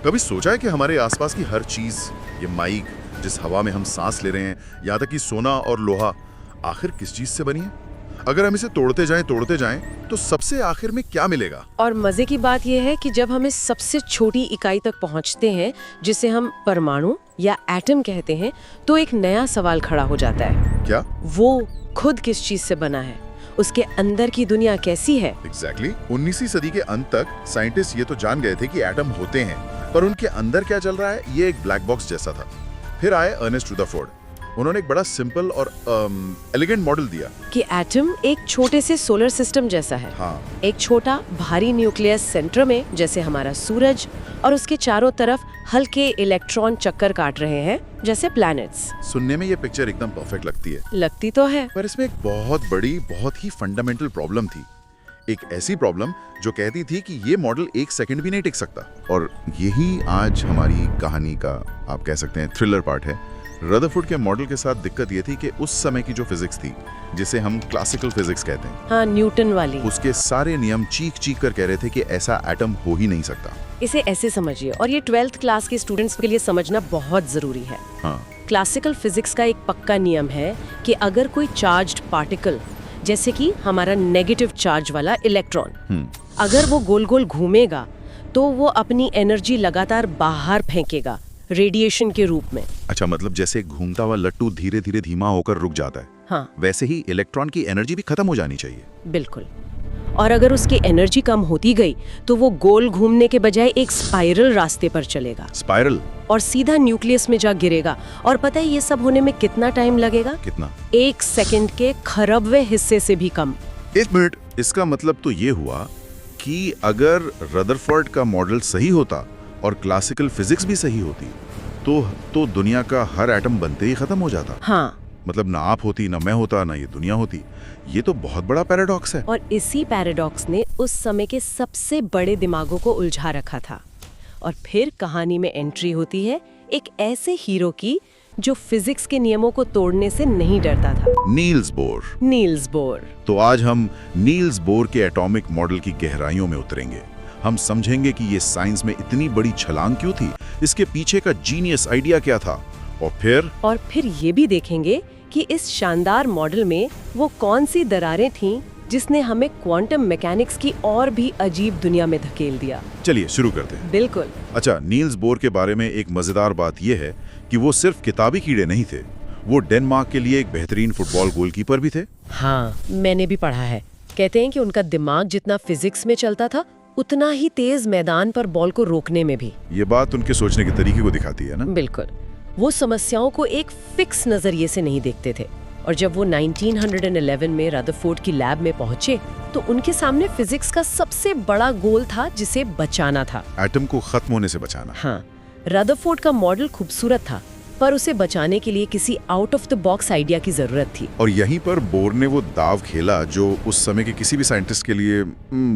कभी सोचा है कि हमारे आसपास की हर चीज, ये माइक, जिस हवा में हम सांस ले रहे हैं, यहाँ तक कि सोना और लोहा, आखिर किस चीज से बनी है? अगर हम इसे तोड़ते जाएं तो सबसे आखिर में क्या मिलेगा? और मजे की बात यह है कि जब हम इस सबसे छोटी इकाई तक पहुंचते हैं, जिसे हम परमाणु या एटम कहते हैं, तो एक नया सवाल खड़ा हो जाता है। क्या? वो खुद किस चीज से बना है? उसके अंदर की दुनिया कैसी है? एग्जैक्टली 19वीं सदी के अंत तक साइंटिस्ट ये तो जान गए थे कि एटम होते हैं, पर उनके अंदर क्या चल रहा है ये एक ब्लैक बॉक्स जैसा था। फिर आए अर्नेस्ट रदरफोर्ड। उन्होंने एक बड़ा सिंपल और एलिगेंट मॉडल दिया कि एटम एक छोटे से सोलर सिस्टम जैसा है। हाँ। एक छोटा भारी न्यूक्लियस सेंटर में, जैसे हमारा सूरज, और उसके चारों तरफ हल्के इलेक्ट्रॉन चक्कर काट रहे हैं जैसे प्लैनेट्स। सुनने में ये पिक्चर एकदम परफेक्ट लगती है। लगती तो है, पर इसमें एक बहुत बड़ी, बहुत ही फंडामेंटल प्रॉब्लम थी। एक ऐसी प्रॉब्लम जो कहती थी कि ये मॉडल एक सेकंड भी नहीं टिक सकता। और यही आज हमारी कहानी का, आप कह सकते हैं, थ्रिलर पार्ट है। रदरफोर्ड के मॉडल के साथ दिक्कत ये थी कि उस समय की जो फिजिक्स थी, जिसे हम क्लासिकल फिजिक्स कहते हैं, हाँ, न्यूटन वाली, उसके सारे नियम चीख कर कह रहे थे कि ऐसा एटम हो ही नहीं सकता। इसे ऐसे समझिए, और ये 12th क्लास के स्टूडेंट्स के लिए समझना बहुत जरूरी है। हाँ। क्लासिकल फिजिक्स का एक पक्का नियम है कि अगर कोई चार्ज्ड पार्टिकल, जैसे कि हमारा नेगेटिव चार्ज वाला इलेक्ट्रॉन, अगर वो गोल गोल घूमेगा तो वो अपनी एनर्जी लगातार बाहर फेंकेगा, रेडिएशन के रूप में। अच्छा, मतलब जैसे घूमता हुआ लट्टू धीरे धीरे धीमा होकर रुक जाता है, हाँ, वैसे ही इलेक्ट्रॉन की एनर्जी भी खत्म हो जानी चाहिए। बिल्कुल। और अगर उसकी एनर्जी कम होती गई तो वो गोल घूमने के बजाय एक स्पाइरल रास्ते पर चलेगा। स्पाइरल? और सीधा न्यूक्लियस में जा गिरेगा। और पता है ये सब होने में कितना टाइम लगेगा? कितना? 1 सेकंड के खरबवें हिस्से से भी कम। 1 मिनट। इसका मतलब तो ये हुआ कि अगर रदरफोर्ड का मॉडल सही होता और क्लासिकल फिजिक्स भी सही होती तो दुनिया का हर एटम बनते ही खत्म हो जाता। हाँ, मतलब ना आप होती, ना मैं होता, ना ये दुनिया होती। ये तो बहुत बड़ा पैराडॉक्स है। और इसी पैराडॉक्स ने उस समय के सबसे बड़े दिमागों को उलझा रखा था। और फिर कहानी में एंट्री होती है एक ऐसे हीरो की जो फिजिक्स के नियमों को तोड़ने से नहीं डरता था। Niels Bohr. Niels Bohr. तो आज हम नील्स बोर के एटॉमिक मॉडल की गहराइयों में उतरेंगे। हम समझेंगे कि ये साइंस में इतनी बड़ी छलांग क्यों थी, इसके पीछे का जीनियस आइडिया क्या था, और फिर ये भी देखेंगे कि इस शानदार मॉडल में वो कौन सी दरारें थीं जिसने हमें क्वांटम मैकेनिक्स की और भी अजीब दुनिया में धकेल दिया। चलिए शुरू करते हैं। बिल्कुल। अच्छा, नील्स बोर के बारे में एक मजेदार बात यह है कि वो सिर्फ किताबी कीड़े नहीं थे, वो डेनमार्क के लिए एक बेहतरीन फुटबॉल गोलकीपर भी थे। हाँ, मैंने भी पढ़ा है। कहते हैं कि उनका दिमाग जितना फिजिक्स में चलता था, उतना ही तेज मैदान पर बॉल को रोकने में भी। ये बात उनके सोचने के तरीके को दिखाती है ना? बिल्कुल। वो समस्याओं को एक फिक्स नजरिए से नहीं देखते थे। और जब वो 1911 में रदरफोर्ड की लैब में पहुंचे तो उनके सामने फिजिक्स का सबसे बड़ा गोल था, जिसे बचाना था। एटम को खत्म होने से बचाना। हाँ, रदरफोर्ड का मॉडल खूबसूरत था, पर उसे बचाने के लिए किसी out of the box idea की जरूरत थी। और यहीं पर बोर ने वो दाव खेला जो उस समय के किसी भी साइंटिस्ट के लिए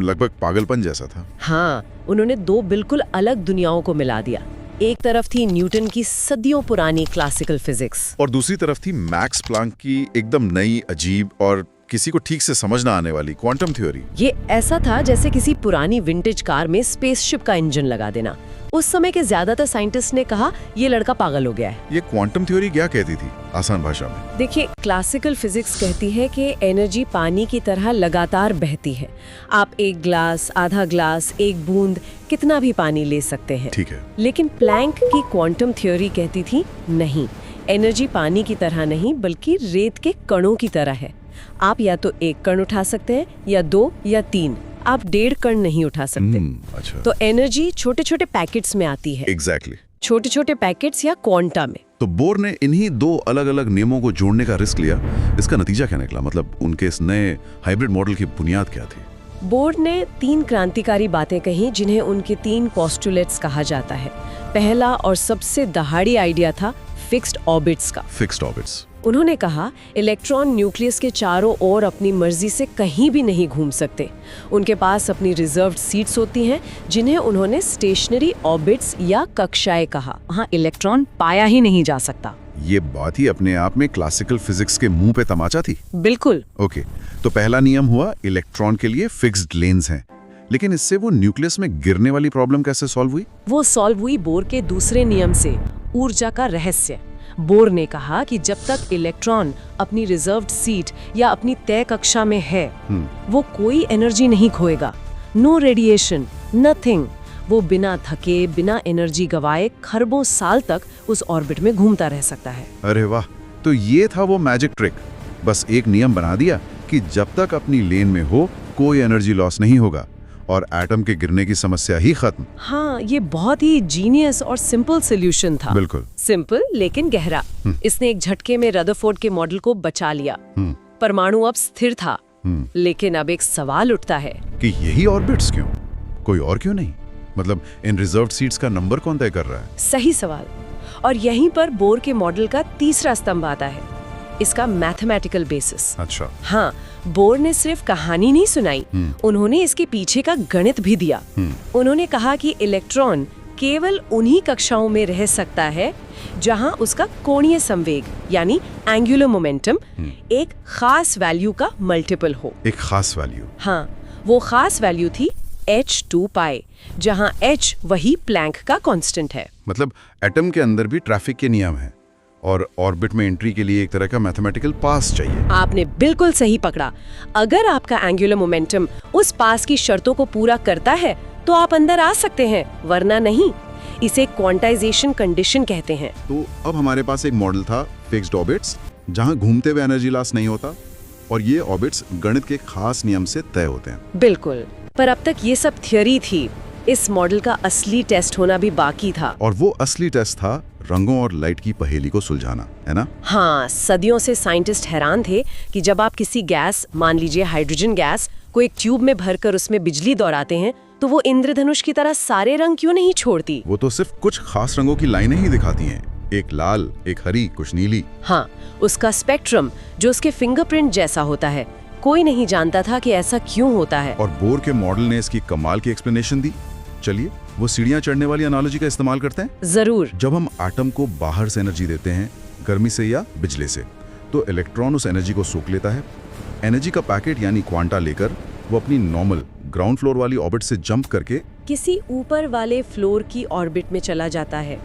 लगभग पागलपन जैसा था। हाँ, उन्होंने 2 बिल्कुल अलग दुनियाओं को मिला दिया। एक तरफ थी न्यूटन की सदियों पुरानी क्लासिकल फिजिक्स, और दूसरी तरफ थी मैक्स प्लांक की एकदम नई, अजीब और किसी को ठीक से समझ ना आने वाली क्वांटम थ्योरी। ये ऐसा था जैसे किसी पुरानी विंटेज कार में स्पेसशिप का इंजन लगा देना। उस समय के ज्यादातर साइंटिस्ट ने कहा ये लड़का पागल हो गया है। ये क्वांटम थ्योरी क्या कहती थी आसान भाषा में? देखिए, क्लासिकल फिजिक्स कहती है कि एनर्जी पानी की तरह लगातार बहती है। आप 1 ग्लास, आधा ग्लास, 1 बूंद, कितना भी पानी ले सकते हैं। ठीक है। लेकिन प्लैंक की क्वांटम थ्योरी कहती थी नहीं, एनर्जी पानी की तरह नहीं बल्कि रेत के कणों की तरह है। आप या तो 1 कण उठा सकते हैं, या 2 या 3, आप 1.5 कण नहीं उठा सकते। अच्छा। तो एनर्जी छोटे छोटे पैकेट्स में आती है। एग्जैक्टली। छोटे छोटे पैकेट्स या क्वांटा में। तो बोर ने इन्हीं 2 अलग अलग नियमों को जोड़ने का रिस्क लिया। इसका नतीजा क्या निकला? मतलब उनके इस नए हाइब्रिड मॉडल की बुनियाद क्या थी? बोर ने 3 क्रांतिकारी बातें कही, जिन्हें उनके 3 पोस्टुलेट्स कहा जाता है। पहला और सबसे दहाड़ी आइडिया था फिक्स्ड ऑर्बिट्स का। Fixed orbits. उन्होंने कहा इलेक्ट्रॉन न्यूक्लियस के चारों ओर अपनी मर्जी से कहीं भी नहीं घूम सकते। उनके पास अपनी रिजर्व्ड सीट्स होती हैं, जिन्हें उन्होंने स्टेशनरी ऑर्बिट्स या कक्षाएं कहा। वहाँ इलेक्ट्रॉन पाया ही नहीं जा सकता। ये बात ही अपने आप में क्लासिकल फिजिक्स के मुंह पे तमाचा थी। बिल्कुल। ओके, तो पहला नियम हुआ इलेक्ट्रॉन के लिए फिक्स्ड लेन्स हैं, लेकिन इससे वो न्यूक्लियस में गिरने वाली प्रॉब्लम कैसे सॉल्व हुई? वो सॉल्व हुई बोर के दूसरे नियम से, ऊर्जा का रहस्य। बोर ने कहा कि जब तक इलेक्ट्रॉन अपनी रिजर्व्ड सीट या अपनी तय कक्षा में है, वो कोई एनर्जी नहीं खोएगा। No radiation, nothing. वो बिना थके, बिना एनर्जी गवाए खरबों साल तक उस ऑर्बिट में घूमता रह सकता है। अरे वाह, तो ये था वो मैजिक ट्रिक। बस एक नियम बना दिया कि जब तक अपनी लेन में हो कोई एनर्जी लॉस नहीं होगा और एटम के गिरने की समस्या ही खत्म। हाँ, ये बहुत ही जीनियस और सिंपल सोल्यूशन था। बिल्कुल सिंपल लेकिन गहरा। इसने एक झटके में रदरफोर्ड के मॉडल को बचा लिया। परमाणु अब स्थिर था। लेकिन अब एक सवाल उठता है कि यही ऑर्बिट्स क्यों, कोई और क्यों नहीं? मतलब इन रिजर्व्ड सीट्स का नंबर कौन तय कर रहा है? सही सवाल। और यहीं पर बोर के मॉडल का तीसरा स्तंभ आता है, इसका मैथमेटिकल बेसिस। अच्छा। हाँ, बोर ने सिर्फ कहानी नहीं सुनाई, उन्होंने इसके पीछे का गणित भी दिया। उन्होंने कहा कि इलेक्ट्रॉन केवल उन्हीं कक्षाओं में रह सकता है जहां उसका कोणीय संवेग यानी एंगुलर मोमेंटम एक खास वैल्यू का मल्टीपल हो। एक खास वैल्यू? हाँ, वो खास वैल्यू थी h2 पाई, जहां h वही प्लैंक का कांस्टेंट है। मतलब एटम के अंदर भी ट्रैफिक के नियम हैं और ऑर्बिट में एंट्री के लिए एक तरह का मैथमेटिकल पास चाहिए। आपने बिल्कुल सही पकड़ा। अगर आपका एंगुलर मोमेंटम उस पास की शर्तों को पूरा करता है तो आप अंदर आ सकते हैं, वरना नहीं। इसे क्वांटाइजेशन कंडीशन कहते हैं। तो अब हमारे पास एक मॉडल था फिक्स्ड ऑर्बिट्स, जहां घूमते हुए एनर्जी लॉस नहीं होता, और ये ऑर्बिट्स गणित के खास नियम से तय होते हैं। बिल्कुल, पर अब तक ये सब थ्योरी थी। इस मॉडल का असली टेस्ट होना भी बाकी था। और वो असली टेस्ट था रंगों और लाइट की पहेली को सुलझाना, है ना? हाँ, सदियों से साइंटिस्ट हैरान थे कि जब आप किसी गैस, मान लीजिए हाइड्रोजन गैस, को एक ट्यूब में भरकर उसमें बिजली दौड़ाते हैं तो वो इंद्रधनुष की तरह सारे रंग क्यों नहीं छोड़ती? वो तो सिर्फ कुछ खास रंगों की लाइनें ही दिखाती हैं, एक लाल, एक हरी, कुछ नीली। हाँ, उसका स्पेक्ट्रम जो उसके फिंगरप्रिंट जैसा होता है, कोई नहीं जानता था कि ऐसा क्यों होता है। और बोर के मॉडल ने इसकी कमाल की एक्सप्लेनेशन दी। चलिए वो सीढ़ियां चढ़ने वाली एनालॉजी का इस्तेमाल करते हैं। जरूर। जब हम एटम को बाहर से एनर्जी देते हैं, गर्मी से या बिजली से, तो इलेक्ट्रॉन उस एनर्जी को सोख लेता है। एनर्जी का पैकेट यानी क्वांटा लेकर वो अपनी नॉर्मल ग्राउंड फ्लोर वाली ऑर्बिट से जंप करके किसी ऊपर वाले फ्लोर की ऑर्बिट में चला जाता है।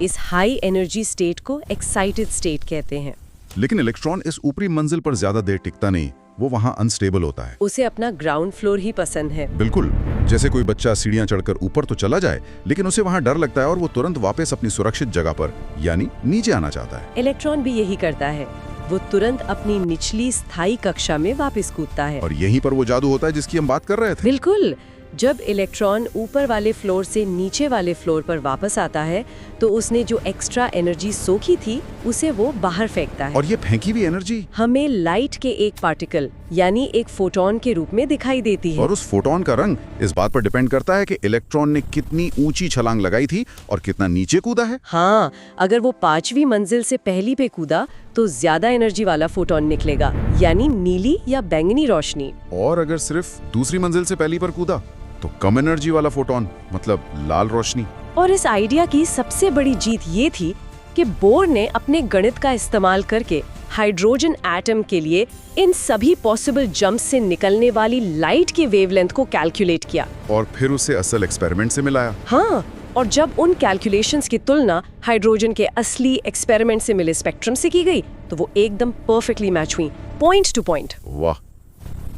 इस हाई एनर्जी स्टेट को एक्साइटेड स्टेट कहते हैं। लेकिन इलेक्ट्रॉन इस ऊपरी मंजिल पर ज्यादा देर टिकता नहीं, वो वहाँ अनस्टेबल होता है। उसे अपना ग्राउंड फ्लोर ही पसंद है। बिल्कुल, जैसे कोई बच्चा सीढ़ियां चढ़कर ऊपर तो चला जाए, लेकिन उसे वहाँ डर लगता है और वो तुरंत वापस अपनी सुरक्षित जगह पर यानी नीचे आना चाहता है। इलेक्ट्रॉन भी यही करता है, वो तुरंत अपनी निचली स्थायी कक्षा में वापस कूदता है। और यहीं पर वो जादू होता है जिसकी हम बात कर रहे थे। बिल्कुल, जब इलेक्ट्रॉन ऊपर वाले फ्लोर से नीचे वाले फ्लोर पर वापस आता है तो उसने जो एक्स्ट्रा एनर्जी सोखी थी उसे वो बाहर फेंकता है। और ये फेंकी हुई एनर्जी हमें लाइट के एक पार्टिकल यानी एक फोटोन के रूप में दिखाई देती है। और उस फोटोन का रंग इस बात पर डिपेंड करता है कि इलेक्ट्रॉन ने कितनी ऊंची छलांग लगाई थी और कितना नीचे कूदा है। हाँ, अगर वो 5वीं मंजिल से पहली पे कूदा तो ज्यादा एनर्जी वाला फोटोन निकलेगा, यानी नीली या बैंगनी रोशनी। और अगर सिर्फ दूसरी मंजिल से पहली पर कूदा तो कम एनर्जी वाला फोटोन, मतलब लाल रोशनी। और इस आइडिया की सबसे बड़ी जीत ये थी कि बोर ने अपने गणित का इस्तेमाल करके हाइड्रोजन एटम के लिए इन सभी पॉसिबल जंप से निकलने वाली लाइट की वेवलेंथ को कैलकुलेट किया और फिर उसे असल एक्सपेरिमेंट से मिलाया। हाँ, और जब उन कैलकुलेशंस की तुलना हाइड्रोजन के असली एक्सपेरिमेंट से मिले स्पेक्ट्रम से की गई तो वो एकदम परफेक्टली मैच हुई, पॉइंट टू पॉइंट। वाह,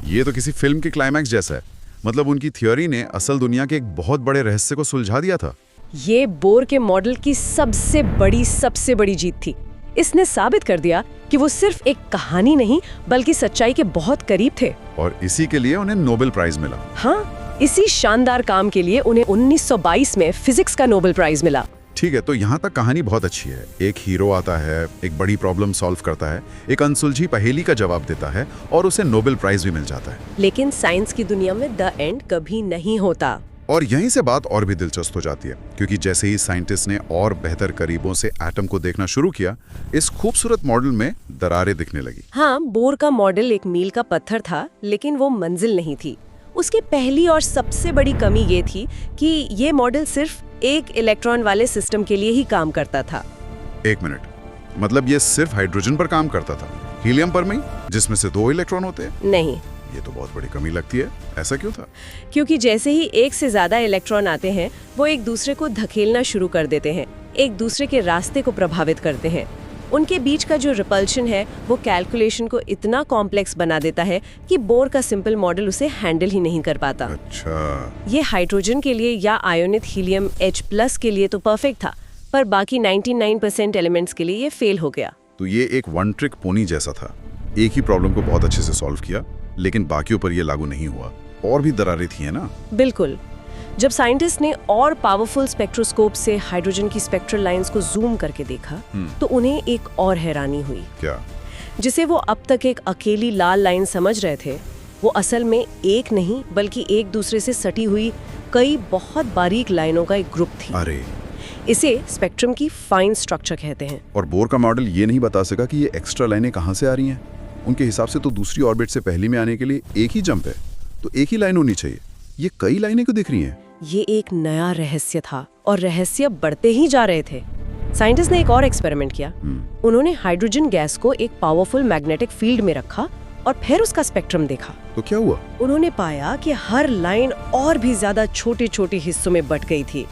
ये तो किसी फिल्म के क्लाइमैक्स जैसा है। मतलब उनकी थ्योरी ने असल दुनिया के एक बहुत बड़े रहस्य को सुलझा दिया था। ये बोर के मॉडल की सबसे बड़ी जीत थी। इसने साबित कर दिया कि वो सिर्फ एक कहानी नहीं बल्कि सच्चाई के बहुत करीब थे। और इसी के लिए उन्हें नोबेल प्राइज मिला। हाँ, इसी शानदार काम के लिए उन्हें 1922 में फिजिक्स का नोबेल प्राइज मिला। ठीक है, तो यहाँ तक कहानी बहुत अच्छी है। एक हीरो आता है, एक बड़ी प्रॉब्लम सॉल्व करता है, एक अनसुलझी पहेली का जवाब देता है और उसे नोबेल प्राइज भी मिल जाता है। लेकिन साइंस की दुनिया में द एंड कभी नहीं होता। और यहीं से बात और भी दिलचस्प हो जाती है, क्योंकि जैसे ही साइंटिस्ट ने और बेहतर करीबों से एटम को देखना शुरू किया, इस खूबसूरत मॉडल में दरारें दिखने लगी। हाँ, बोर का मॉडल एक मील का पत्थर था, लेकिन वो मंजिल नहीं थी। उसकी पहली और सबसे बड़ी कमी ये थी कि ये मॉडल सिर्फ एक इलेक्ट्रॉन वाले सिस्टम के लिए ही काम करता था। एक मिनट, मतलब ये सिर्फ हाइड्रोजन पर काम करता था, हीलियम पर नहीं, जिसमें से 2 इलेक्ट्रॉन होते हैं? नहीं, ये तो बहुत बड़ी कमी लगती है। ऐसा क्यों था? क्योंकि जैसे ही एक से ज्यादा इलेक्ट्रॉन आते हैं वो एक दूसरे को धकेलना शुरू कर देते हैं, एक दूसरे के रास्ते को प्रभावित करते हैं। उनके बीच का जो रिपल्शन है वो कैलकुलेशन को इतना कॉम्प्लेक्स बना देता है कि बोर का सिंपल मॉडल उसे हैंडल ही नहीं कर पाता। अच्छा, ये हाइड्रोजन के लिए या आयोनित हीलियम H+ के लिए तो परफेक्ट था, पर बाकी 99% एलिमेंट्स के लिए ये फेल हो गया। तो ये एक वन ट्रिक पोनी जैसा था। एक ही प्रॉब्लम को बहुत अच्छे से सॉल्व किया, लेकिन बाकियों पर ये लागू नहीं हुआ। और भी दरारें थी, है ना? बिल्कुल। जब साइंटिस्ट ने और पावरफुल स्पेक्ट्रोस्कोप से हाइड्रोजन की स्पेक्ट्रल लाइंस को जूम करके देखा तो उन्हें एक और हैरानी हुई। क्या? जिसे वो अब तक एक अकेली लाल लाइन समझ रहे थे, वो असल में एक नहीं बल्कि एक दूसरे से सटी हुई कई बहुत बारीक लाइनों का एक ग्रुप थी। अरे, इसे स्पेक्ट्रम की फाइन स्ट्रक्चर कहते हैं। और बोर का मॉडल ये नहीं बता सका कि ये एक्स्ट्रा लाइनें कहाँ से आ रही हैं। उनके हिसाब से तो दूसरी ऑर्बिट से पहली में आने के लिए एक ही जंप है, तो एक ही लाइन होनी चाहिए। ये कई लाइनें क्यों दिख रही हैं? ये एक नया रहस्य था और रहस्य बढ़ते ही जा रहे थे। साइंटिस्ट ने एक और एक्सपेरिमेंट किया। उन्होंने हाइड्रोजन गैस को एक पावरफुल मैग्नेटिक फील्ड में रखा और फिर उसका स्पेक्ट्रम देखा। तो क्या हुआ? उन्होंने पाया कि हर लाइन और भी ज्यादा छोटे छोटे हिस्सों में बट गई थी।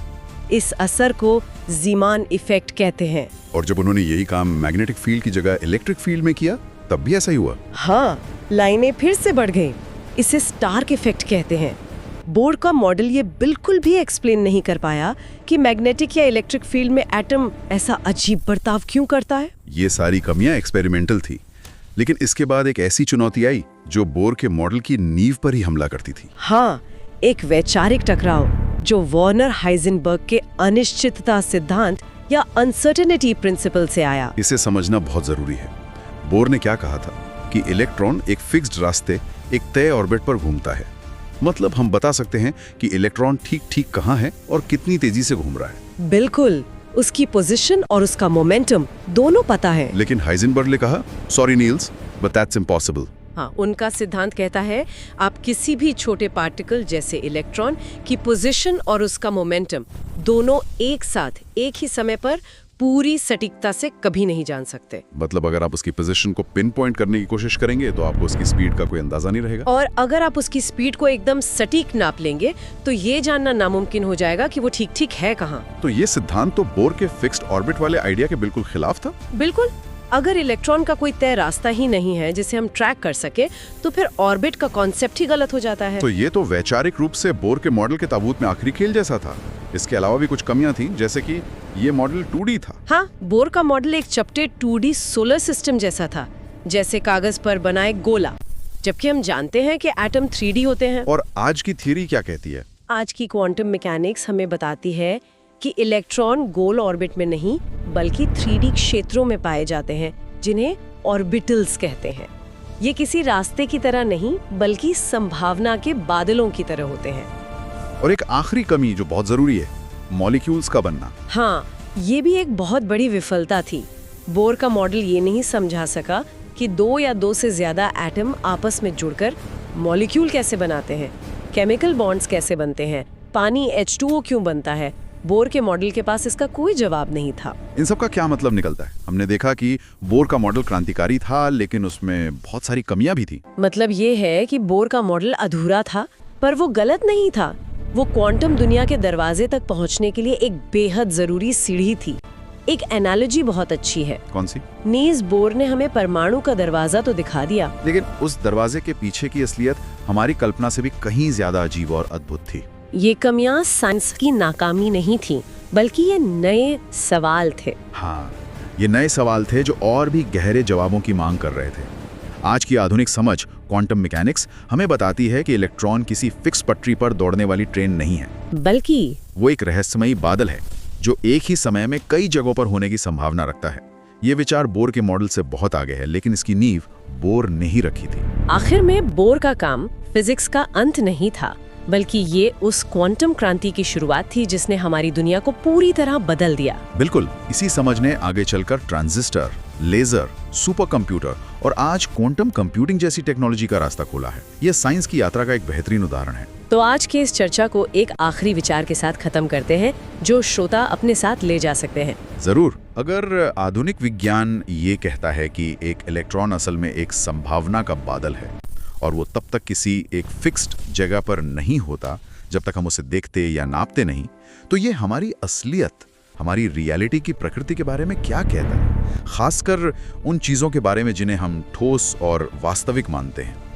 इस असर को ज़ीमान इफेक्ट कहते हैं। और जब उन्होंने यही काम मैग्नेटिक फील्ड की जगह इलेक्ट्रिक फील्ड में किया, तब भी ऐसा ही हुआ? हाँ, लाइनें फिर से बढ़ गईं। इसे स्टार्क इफेक्ट कहते हैं। बोर का मॉडल ये बिल्कुल भी एक्सप्लेन नहीं कर पाया कि मैग्नेटिक या इलेक्ट्रिक फील्ड में एटम ऐसा अजीब बर्ताव क्यों करता है। ये सारी कमियां एक्सपेरिमेंटल थी, लेकिन इसके बाद एक ऐसी चुनौती आई जो बोर के मॉडल की नींव पर ही हमला करती थी। हाँ, एक वैचारिक टकराव जो वर्नर हाइजेनबर्ग के अनिश्चितता सिद्धांत या अनसर्टेनिटी प्रिंसिपल से आया। इसे समझना बहुत जरूरी है। बोर ने क्या कहा था कि इलेक्ट्रॉन एक फिक्स्ड रास्ते, एक तय ऑर्बिट पर घूमता है। मतलब हम बता सकते हैं कि इलेक्ट्रॉन ठीक ठीक कहाँ है और कितनी तेजी से घूम रहा है। बिल्कुल, उसकी पोजीशन और उसका मोमेंटम दोनों पता है। लेकिन हाइजेनबर्ग ने कहा, sorry Niels, but that's impossible. हाँ, उनका सिद्धांत कहता है आप किसी भी छोटे पार्टिकल जैसे इलेक्ट्रॉन की पोजीशन और उसका मोमेंटम दोनों एक साथ एक ही समय पर पूरी सटीकता से कभी नहीं जान सकते। मतलब अगर आप उसकी पोजीशन को पिन पॉइंट करने की कोशिश करेंगे तो आपको उसकी स्पीड का कोई अंदाजा नहीं रहेगा। और अगर आप उसकी स्पीड को एकदम सटीक नाप लेंगे तो ये जानना नामुमकिन हो जाएगा कि वो ठीक ठीक है कहाँ। तो ये सिद्धांत तो बोर के फिक्स्ड ऑर्बिट वाले आइडिया के बिल्कुल खिलाफ था। बिल्कुल, अगर इलेक्ट्रॉन का कोई तय रास्ता ही नहीं है जिसे हम ट्रैक कर सके तो फिर ऑर्बिट का कॉन्सेप्ट ही गलत हो जाता है। तो ये तो वैचारिक रूप से बोर के मॉडल के ताबूत में आखिरी खेल जैसा था। इसके अलावा भी कुछ कमियां थी, जैसे कि ये मॉडल 2D था। हाँ, बोर का मॉडल एक चपटे 2D सोलर सिस्टम जैसा था, जैसे कागज पर बना एक गोला, जबकि हम जानते हैं कि एटम 3D होते हैं। और आज की थ्योरी क्या कहती है? आज की क्वांटम मैकेनिक्स हमें बताती है कि इलेक्ट्रॉन गोल ऑर्बिट में नहीं बल्कि 3D क्षेत्रों में पाए जाते हैं, जिन्हें ऑर्बिटल्स कहते हैं। ये किसी रास्ते की तरह नहीं बल्कि संभावना के बादलों की तरह होते हैं। और एक आखिरी कमी जो बहुत जरूरी है, मॉलिक्यूल्स का बनना। हाँ, ये भी एक बहुत बड़ी विफलता थी। बोर का मॉडल ये नहीं समझा सका कि दो या दो से ज्यादा एटम आपस में जुड़कर मॉलिक्यूल कैसे बनाते हैं, केमिकल बॉन्ड्स कैसे बनते हैं, पानी H2O क्यों बनता है। बोर के मॉडल के पास इसका कोई जवाब नहीं था। इन सब का क्या मतलब निकलता है? हमने देखा कि बोर का मॉडल क्रांतिकारी था, लेकिन उसमें बहुत सारी कमियां भी थी। मतलब ये है कि बोर का मॉडल अधूरा था, पर वो गलत नहीं था। वो क्वांटम दुनिया के दरवाजे तक पहुंचने के लिए एक बेहद जरूरी सीढ़ी थी। एक एनालॉजी बहुत अच्छी है। कौन सी? नील्स बोर ने हमें परमाणु का दरवाजा तो दिखा दिया, लेकिन उस दरवाजे के पीछे की असलियत हमारी कल्पना से भी कहीं ज्यादा अजीब और अद्भुत थी। ये कमियां साइंस की नाकामी नहीं थी, बल्कि ये नए सवाल थे। हाँ, ये नए सवाल थे जो और भी गहरे जवाबों की मांग कर रहे थे। आज की आधुनिक समझ क्वांटम मैकेनिक्स हमें बताती है कि इलेक्ट्रॉन किसी फिक्स पटरी पर दौड़ने वाली ट्रेन नहीं है, बल्कि वो एक रहस्यमयी बादल है जो एक ही समय में कई जगहों पर होने की संभावना रखता है। ये विचार बोर के मॉडल से बहुत आगे है, लेकिन इसकी नींव बोर ने ही रखी थी। आखिर में बोर का काम फिजिक्स का अंत नहीं था, बल्कि ये उस क्वांटम क्रांति की शुरुआत थी जिसने हमारी दुनिया को पूरी तरह बदल दिया। बिल्कुल, इसी समझ ने आगे चलकर ट्रांजिस्टर, लेजर, सुपर कंप्यूटर और आज क्वांटम कंप्यूटिंग जैसी टेक्नोलॉजी का रास्ता खोला है। यह साइंस की यात्रा का एक बेहतरीन उदाहरण है। तो आज के इस चर्चा को एक आखिरी विचार के साथ खत्म करते हैं, जो श्रोता अपने साथ ले जा सकते हैं। जरूर। अगर आधुनिक विज्ञान ये कहता है कि एक इलेक्ट्रॉन असल में एक संभावना का बादल है और वो तब तक किसी एक फिक्स्ड जगह पर नहीं होता जब तक हम उसे देखते या नापते नहीं, तो ये हमारी असलियत, हमारी रियलिटी की प्रकृति के बारे में क्या कहता है, खासकर उन चीज़ों के बारे में जिन्हें हम ठोस और वास्तविक मानते हैं।